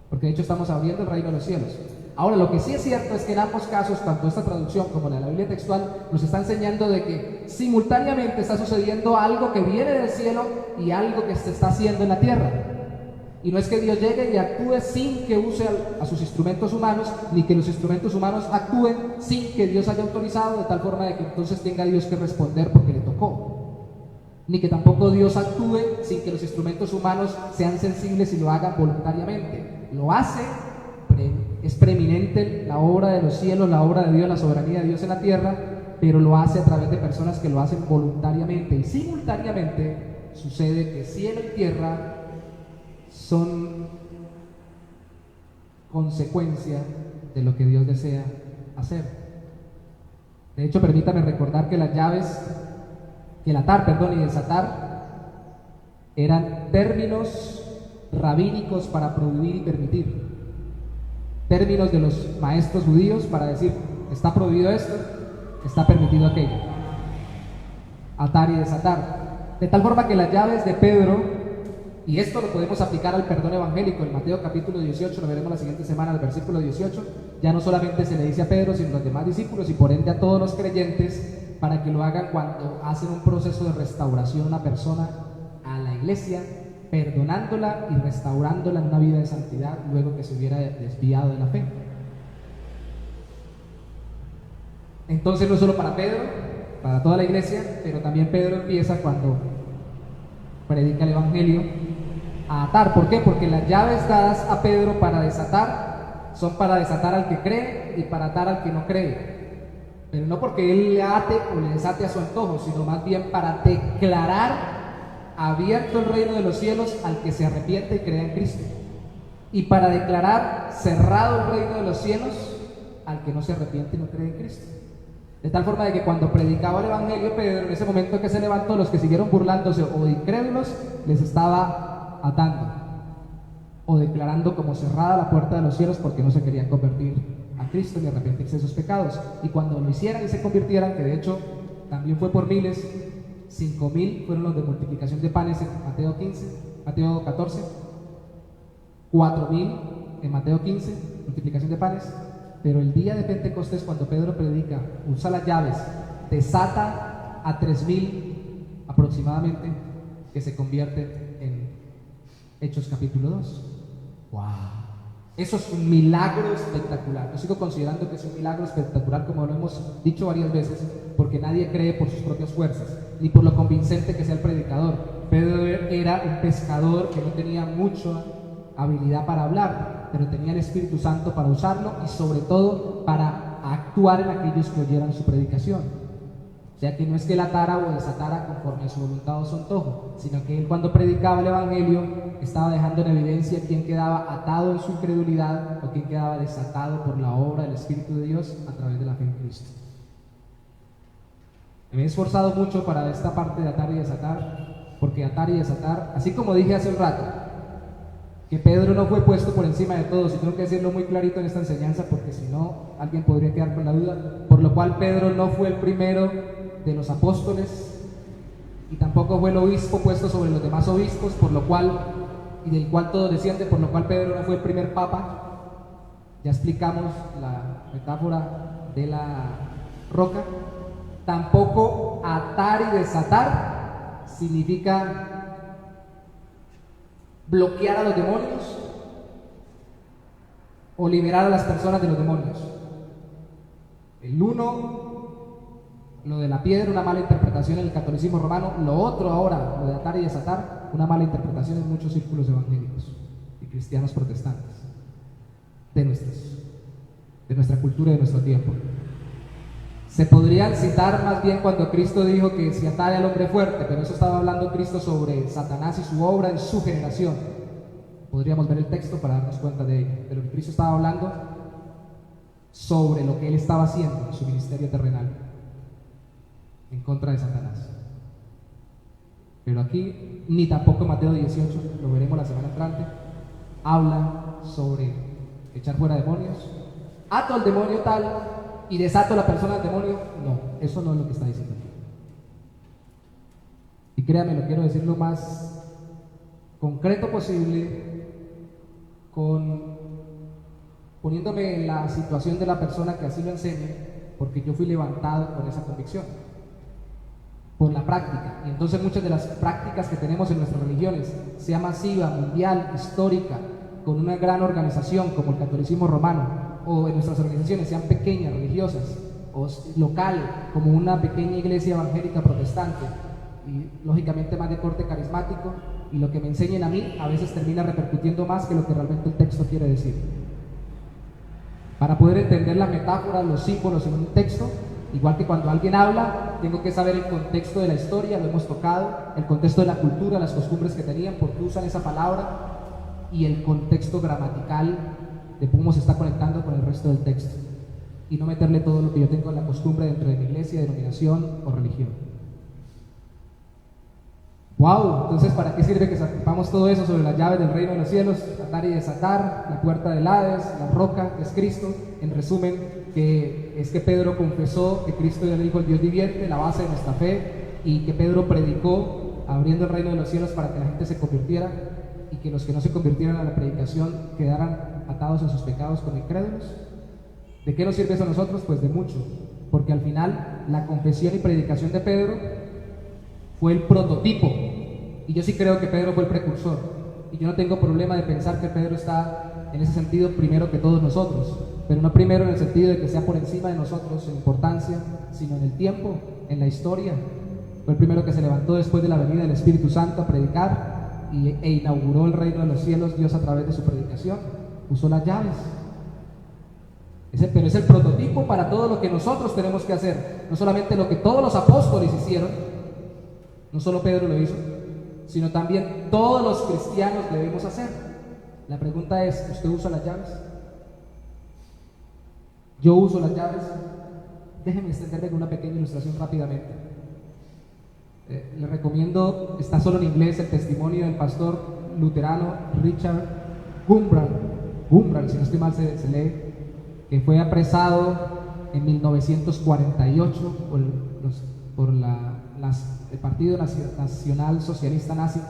porque de hecho estamos abriendo el reino de los cielos. Ahora, lo que sí es cierto es que en ambos casos, tanto esta traducción como la de la Biblia textual, nos está enseñando de que simultáneamente está sucediendo algo que viene del cielo y algo que se está haciendo en la tierra. Y no es que Dios llegue y actúe sin que use a sus instrumentos humanos, ni que los instrumentos humanos actúen sin que Dios haya autorizado, de tal forma de que entonces tenga Dios que responder porque le tocó. Ni que tampoco Dios actúe sin que los instrumentos humanos sean sensibles y lo hagan voluntariamente. Lo hace, es preeminente la obra de los cielos, la obra de Dios, la soberanía de Dios en la tierra, pero lo hace a través de personas que lo hacen voluntariamente. Y simultáneamente sucede que cielo y tierra son consecuencia de lo que Dios desea hacer. De hecho, permítame recordar que las llaves, que el atar, y desatar eran términos rabínicos para prohibir y permitir, términos de los maestros judíos para decir: está prohibido esto, está permitido aquello. Atar y desatar. De tal forma que las llaves de Pedro, y esto lo podemos aplicar al perdón evangélico, en Mateo capítulo 18, lo veremos la siguiente semana, el versículo 18, ya no solamente se le dice a Pedro, sino a los demás discípulos y por ende a todos los creyentes, para que lo hagan cuando hacen un proceso de restauración a una persona a la la iglesia, perdonándola y restaurándola en una vida de santidad luego que se hubiera desviado de la fe. Entonces no solo para Pedro, para toda la iglesia, pero también Pedro empieza cuando predica el Evangelio a atar. ¿Por qué? Porque las llaves dadas a Pedro para desatar son para desatar al que cree y para atar al que no cree. Pero no porque él le ate o le desate a su antojo, sino más bien para declarar abierto el reino de los cielos al que se arrepiente y cree en Cristo, y para declarar cerrado el reino de los cielos al que no se arrepiente y no cree en Cristo. De tal forma de que cuando predicaba el Evangelio, Pedro, en ese momento que se levantó, los que siguieron burlándose o de incrédulos, les estaba atando o declarando como cerrada la puerta de los cielos porque no se querían convertir a Cristo ni arrepentirse de sus pecados. Y cuando lo hicieran y se convirtieran, que de hecho también fue por miles, 5,000 fueron los de multiplicación de panes en Mateo 14, 4,000 en Mateo 15, multiplicación de panes. Pero el día de Pentecostés, cuando Pedro predica, usa las llaves, desata a 3,000 aproximadamente, que se convierten en Hechos capítulo 2. ¡Wow! Eso es un milagro espectacular. Yo sigo considerando que es un milagro espectacular, como lo hemos dicho varias veces, porque nadie cree por sus propias fuerzas, ni por lo convincente que sea el predicador. Pedro era un pescador que no tenía mucha habilidad para hablar, pero tenía el Espíritu Santo para usarlo y sobre todo para actuar en aquellos que oyeran su predicación. O sea que no es que él atara o desatara conforme a su voluntad o su antojo, sino que él, cuando predicaba el Evangelio, estaba dejando en evidencia quién quedaba atado en su incredulidad o quién quedaba desatado por la obra del Espíritu de Dios a través de la fe en Cristo. Me he esforzado mucho para esta parte de atar y desatar, porque atar y desatar, así como dije hace un rato, que Pedro no fue puesto por encima de todos, y tengo que decirlo muy clarito en esta enseñanza, porque si no, alguien podría quedar con la duda, por lo cual Pedro no fue el primero de los apóstoles, y tampoco fue el obispo puesto sobre los demás obispos, por lo cual, y del cual todos descienden, por lo cual Pedro no fue el primer papa. Ya explicamos la metáfora de la roca. Tampoco atar y desatar significa bloquear a los demonios o liberar a las personas de los demonios. El uno, lo de la piedra, una mala interpretación en el catolicismo romano; lo otro ahora, lo de atar y desatar, una mala interpretación en muchos círculos evangélicos y cristianos protestantes de nuestra cultura y de nuestro tiempo. Se podrían citar más bien cuando Cristo dijo que se atare al hombre fuerte, pero eso estaba hablando Cristo sobre Satanás y su obra en su generación. Podríamos ver el texto para darnos cuenta de ello, pero Cristo estaba hablando sobre lo que él estaba haciendo en su ministerio terrenal en contra de Satanás. Pero aquí, ni tampoco Mateo 18, lo veremos la semana entrante, habla sobre echar fuera demonios. Ato al demonio tal y desato a la persona del demonio. No, eso no es lo que está diciendo aquí. Y créame, lo quiero decir lo más concreto posible, poniéndome en la situación de la persona que así lo enseña, porque yo fui levantado con esa convicción, por la práctica. Y entonces muchas de las prácticas que tenemos en nuestras religiones, sea masiva, mundial, histórica, con una gran organización como el catolicismo romano, o en nuestras organizaciones, sean pequeñas, religiosas, o local, como una pequeña iglesia evangélica protestante, y lógicamente más de corte carismático, y lo que me enseñen a mí a veces termina repercutiendo más que lo que realmente el texto quiere decir. Para poder entender la metáfora, los símbolos en un texto, igual que cuando alguien habla, tengo que saber el contexto de la historia, lo hemos tocado, el contexto de la cultura, las costumbres que tenían, por qué usan esa palabra, y el contexto gramatical de cómo se está conectando con el resto del texto, y no meterle todo lo que yo tengo en la costumbre dentro de mi iglesia, denominación o religión. ¡Wow! Entonces, ¿para qué sirve que sepamos todo eso sobre las llaves del reino de los cielos? Atar y desatar, la puerta del Hades, la roca, que es Cristo. En resumen, que es que Pedro confesó que Cristo ya le dijo el Dios viviente, la base de nuestra fe, y que Pedro predicó abriendo el reino de los cielos para que la gente se convirtiera, y que los que no se convirtieran a la predicación quedaran atados en sus pecados como incrédulos. ¿De qué nos sirve eso a nosotros? Pues de mucho, porque al final la confesión y predicación de Pedro fue el prototipo Y yo sí creo que Pedro fue el precursor. Y yo no tengo problema de pensar que Pedro está en ese sentido primero que todos nosotros, pero no primero en el sentido de que sea por encima de nosotros en importancia, sino en el tiempo, en la historia. Fue el primero que se levantó después de la venida del Espíritu Santo a predicar e inauguró el reino de los cielos, Dios a través de su predicación. Usó las llaves. Pero es el prototipo para todo lo que nosotros tenemos que hacer. No solamente lo que todos los apóstoles hicieron, no solo Pedro lo hizo, sino también todos los cristianos debemos hacer. La pregunta es, ¿usted usa las llaves? Yo uso las llaves. Déjenme extenderme con una pequeña ilustración rápidamente. Les recomiendo, está solo en inglés, el testimonio del pastor luterano Richard Gumbral, si no estoy mal se lee, que fue apresado en 1948 por el Partido Nacional Socialista Nazi.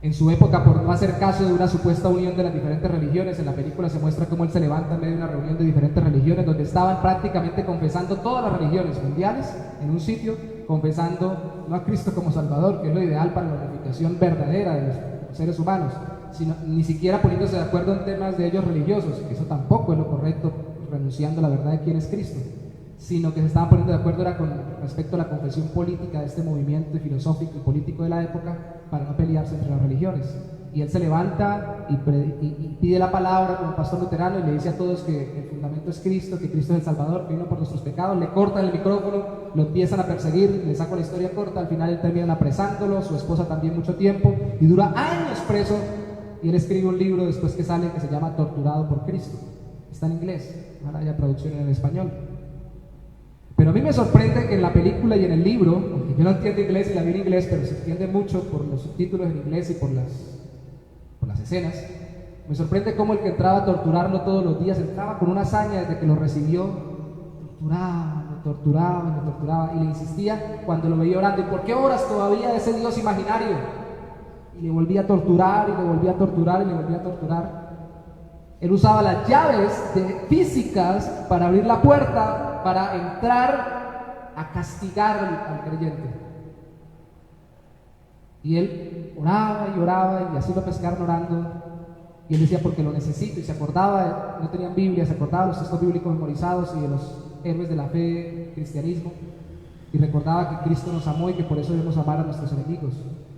En su época, por no hacer caso de una supuesta unión de las diferentes religiones, en la película se muestra cómo él se levanta en medio de una reunión de diferentes religiones, donde estaban prácticamente confesando todas las religiones mundiales en un sitio, confesando no a Cristo como Salvador, que es lo ideal para la unificación verdadera de los seres humanos, sino ni siquiera poniéndose de acuerdo en temas de ellos religiosos, que eso tampoco es lo correcto, renunciando a la verdad de quién es Cristo, sino que se estaban poniendo de acuerdo era con respecto a la confesión política de este movimiento filosófico y político de la época, para no pelearse entre las religiones. Y él se levanta y pide la palabra como pastor luterano y le dice a todos que el fundamento es Cristo, que Cristo es el Salvador, que vino por nuestros pecados. Le cortan el micrófono, lo empiezan a perseguir, le saco la historia corta, al final él terminan apresándolo, su esposa también mucho tiempo, y dura años preso. Y él escribe un libro después que sale que se llama Torturado por Cristo. Está en inglés, ahora haya traducción en el español. Pero a mí me sorprende que en la película y en el libro, aunque yo no entiendo inglés y la vi en inglés, pero se entiende mucho por los subtítulos en inglés y por las escenas, me sorprende cómo el que entraba a torturarlo todos los días entraba con una hazaña desde que lo recibió, lo torturaba y le insistía cuando lo veía orando: ¿y por qué oras todavía de ese Dios imaginario? Y le volvía a torturar y le volvía a torturar y le volvía a torturar. Él usaba las llaves físicas para abrir la puerta, para entrar a castigar al creyente. Y él oraba y así lo pescaron orando. Y él decía: porque lo necesito. Y se acordaba, no tenían Biblia, se acordaba de los textos bíblicos memorizados y de los héroes de la fe, cristianismo. Y recordaba que Cristo nos amó y que por eso debemos amar a nuestros enemigos.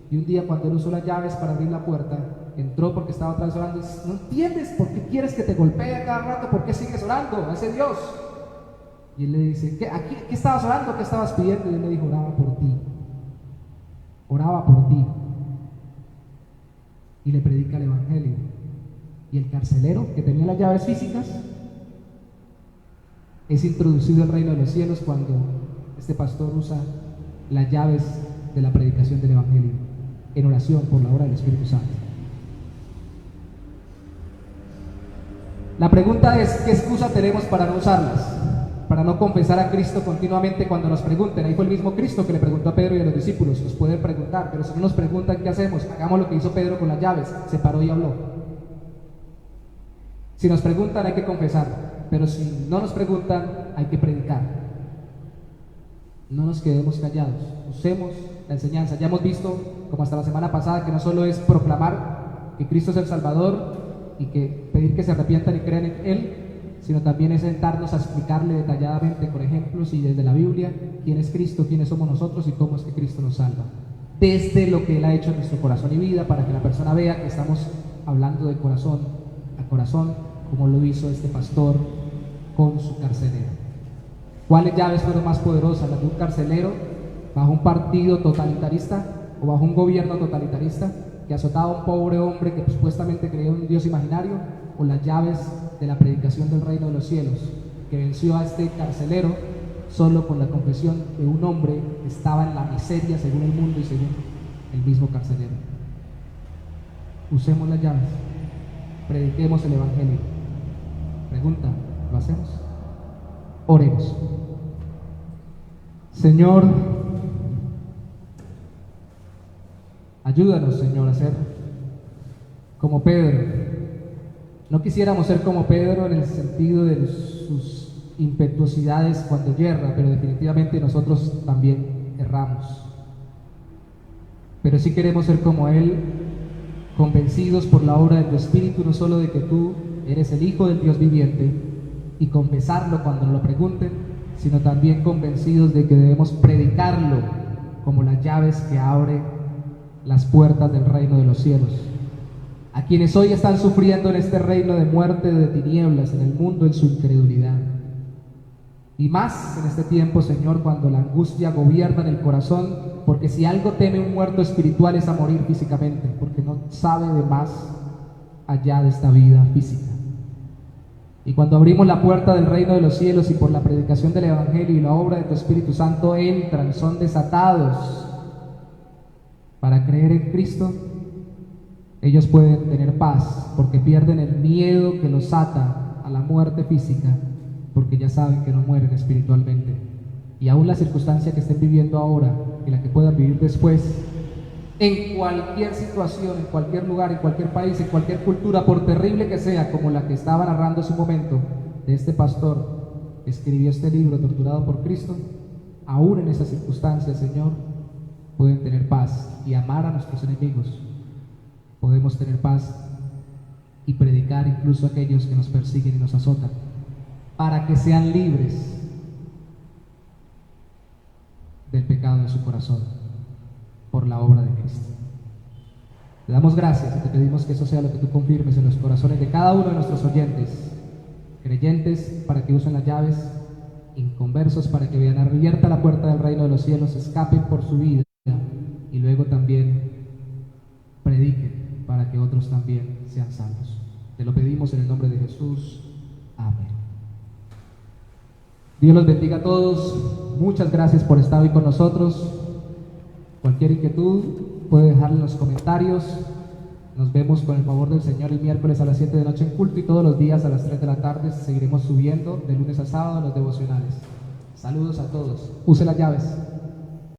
Y un día, cuando él usó las llaves para abrir la puerta, entró porque estaba otra vez orando y dice: ¿no entiendes por qué quieres que te golpee a cada rato? ¿Por qué sigues orando a ese Dios? Y él le dice: ¿Qué estabas orando? ¿Qué estabas pidiendo? Y él le dijo: oraba por ti. Y le predica el evangelio. Y el carcelero, que tenía las llaves físicas, es introducido al reino de los cielos cuando este pastor usa las llaves de la predicación del evangelio en oración por la obra del Espíritu Santo. La pregunta es: ¿qué excusa tenemos para no usarlas? Para no confesar a Cristo continuamente cuando nos pregunten. Ahí fue el mismo Cristo que le preguntó a Pedro y a los discípulos. Nos pueden preguntar, pero si no nos preguntan, ¿qué hacemos? Hagamos lo que hizo Pedro con las llaves: se paró y habló. Si nos preguntan, hay que confesar, pero si no nos preguntan, hay que predicar. No nos quedemos callados, usemos la enseñanza. Ya hemos visto, como hasta la semana pasada, que no solo es proclamar que Cristo es el Salvador y que pedir que se arrepientan y crean en Él, sino también es sentarnos a explicarle detalladamente con ejemplos y desde la Biblia quién es Cristo, quiénes somos nosotros y cómo es que Cristo nos salva, desde lo que Él ha hecho en nuestro corazón y vida, para que la persona vea que estamos hablando de corazón a corazón, como lo hizo este pastor con su carcelero. ¿Cuáles llaves fueron más poderosas? ¿Las de un carcelero bajo un partido totalitarista o bajo un gobierno totalitarista que azotaba a un pobre hombre que supuestamente creía en un Dios imaginario? ¿O las llaves de la predicación del reino de los cielos, que venció a este carcelero solo con la confesión de un hombre que estaba en la miseria según el mundo y según el mismo carcelero? Usemos las llaves, prediquemos el evangelio. Pregunta: ¿lo hacemos? Oremos. Señor, ayúdanos, Señor, a ser como Pedro. No quisiéramos ser como Pedro en el sentido de sus impetuosidades cuando yerra, pero definitivamente nosotros también erramos. pero sí queremos ser como Él, convencidos por la obra de tu Espíritu, no solo de que tú eres el Hijo del Dios viviente, y confesarlo cuando nos lo pregunten, sino también convencidos de que debemos predicarlo como las llaves que abren las puertas del reino de los cielos. A quienes hoy están sufriendo en este reino de muerte, de tinieblas, en el mundo, en su incredulidad. Y más en este tiempo, Señor, cuando la angustia gobierna en el corazón, porque si algo teme un muerto espiritual es a morir físicamente, porque no sabe de más allá de esta vida física. Y cuando abrimos la puerta del reino de los cielos y por la predicación del Evangelio y la obra de tu Espíritu Santo entran, son desatados para creer en Cristo, ellos pueden tener paz porque pierden el miedo que los ata a la muerte física, porque ya saben que no mueren espiritualmente. Y aún la circunstancia que estén viviendo ahora y la que puedan vivir después, en cualquier situación, en cualquier lugar, en cualquier país, en cualquier cultura, por terrible que sea, como la que estaba narrando hace un momento de este pastor que escribió este libro, Torturado por Cristo, aún en esas circunstancias, Señor, pueden tener paz y amar a nuestros enemigos. Podemos tener paz y predicar incluso a aquellos que nos persiguen y nos azotan, para que sean libres del pecado de su corazón por la obra de Cristo. Te damos gracias y te pedimos que eso sea lo que tú confirmes en los corazones de cada uno de nuestros oyentes, creyentes para que usen las llaves, inconversos para que vean abierta la puerta del reino de los cielos, escapen por su vida y luego también prediquen para que otros también sean salvos. Te lo pedimos en el nombre de Jesús. Amén. Dios los bendiga a todos. Muchas gracias por estar hoy con nosotros. Cualquier inquietud puede dejarla en los comentarios. Nos vemos con el favor del Señor el miércoles a las 7 de la noche en culto y todos los días a las 3 de la tarde seguiremos subiendo de lunes a sábado los devocionales. Saludos a todos. Use las llaves.